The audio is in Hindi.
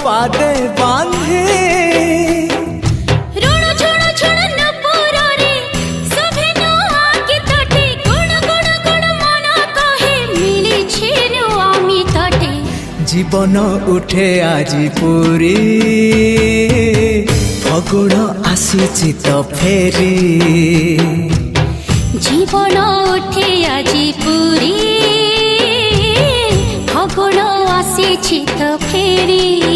पादे बांधे जीवन उठे आजी पूरी फगुण आसी तो फेरी जीवन उठे आजी पूरी फगुण आसी तो फेरी।